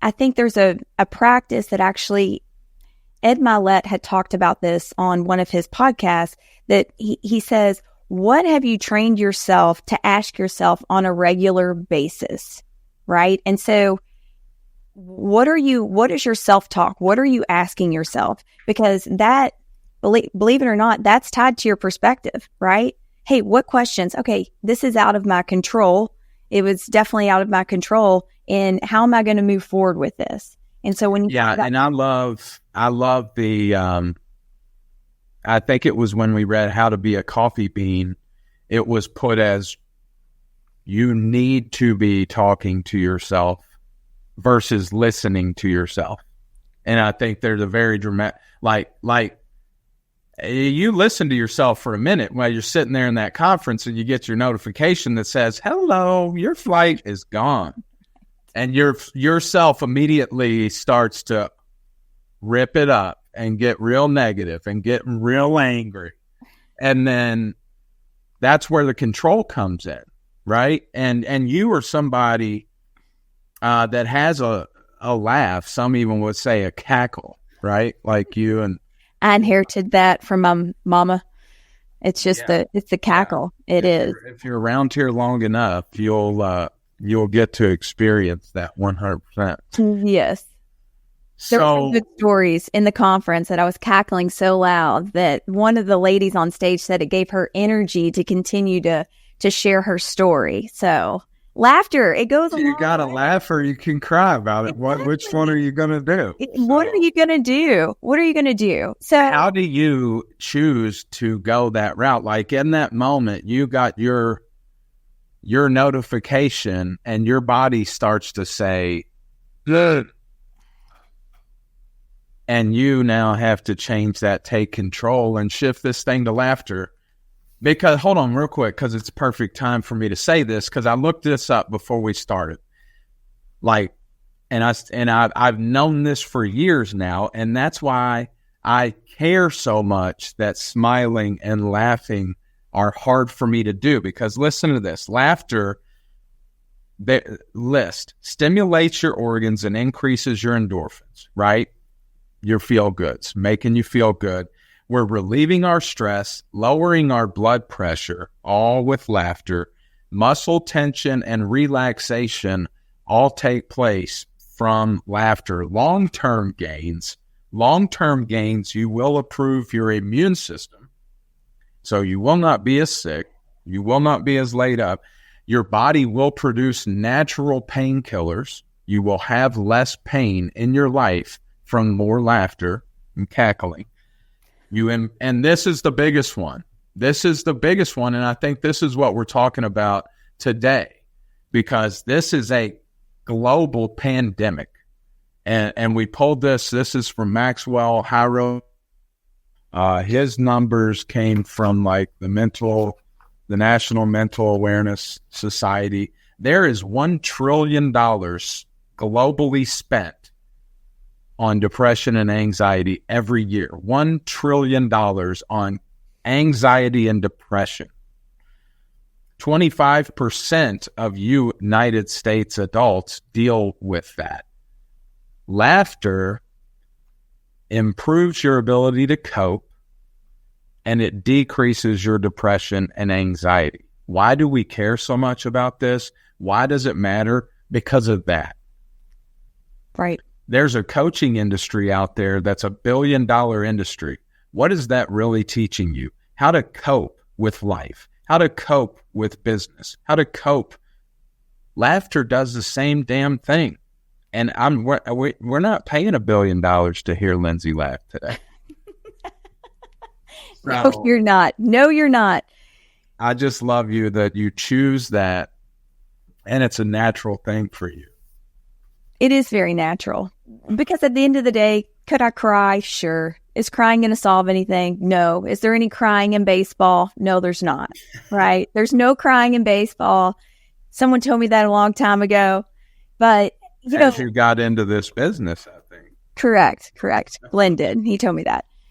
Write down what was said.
I think there's a practice that actually Ed Milet had talked about this on one of his podcasts, that he says, what have you trained yourself to ask yourself on a regular basis? Right. And so what is your self-talk? What are you asking yourself? Because that, believe it or not, that's tied to your perspective, right? Hey, what questions? Okay, this is out of my control. It was definitely out of my control. And how am I going to move forward with this? And so when and I love the, I think it was when we read How to Be a Coffee Bean, it was put as you need to be talking to yourself versus listening to yourself. And I think there's a very dramatic, like you listen to yourself for a minute while you're sitting there in that conference and you get your notification that says, hello, your flight is gone. And yourself immediately starts to rip it up and get real negative and get real angry. And then that's where the control comes in, right? And you are somebody that has a laugh. Some even would say a cackle, right? Like you. And I inherited that from my mama. It's just it's the cackle. Yeah. If you're around here long enough, you'll get to experience that 100%. Yes. There were some good stories in the conference that I was cackling so loud that one of the ladies on stage said it gave her energy to continue to share her story. So laughter, it goes along. You got to laugh or you can cry about it. Which one are you going to do? What are you going to do? What are you going to do? So how do you choose to go that route? Like in that moment, you got your notification and your body starts to say, good. And you now have to change that, take control, and shift this thing to laughter. Because, hold on real quick, because it's perfect time for me to say this, because I looked this up before we started. I've known this for years now, and that's why I care so much that smiling and laughing are hard for me to do. Because listen to this, laughter, stimulates your organs and increases your endorphins, right? Your feel-goods, making you feel good. We're relieving our stress, lowering our blood pressure, all with laughter. Muscle tension and relaxation all take place from laughter. Long-term gains, you will improve your immune system. So you will not be as sick. You will not be as laid up. Your body will produce natural painkillers. You will have less pain in your life from more laughter and cackling. And this is the biggest one. This is the biggest one, and I think this is what we're talking about today, because this is a global pandemic. And we pulled this. This is from Maxwell Harrow. His numbers came from the National Mental Awareness Society. There is $1 trillion globally spent on depression and anxiety every year. $1 trillion on anxiety and depression. 25% of United States adults deal with that. Laughter improves your ability to cope, and it decreases your depression and anxiety. Why do we care so much about this? Why does it matter? Because of that. Right. There's a coaching industry out there that's $1 billion industry. What is that really teaching you? How to cope with life, how to cope with business, how to cope. Laughter does the same damn thing. And we're not paying $1 billion to hear Lindsay laugh today. No, you're not. No, you're not. I just love you that you choose that, and it's a natural thing for you. It is very natural, because at the end of the day, could I cry? Sure. Is crying going to solve anything? No. Is there any crying in baseball? No, there's not. Right? There's no crying in baseball. Someone told me that a long time ago, but you got into this business, I think. Correct. Glenn did. He told me that.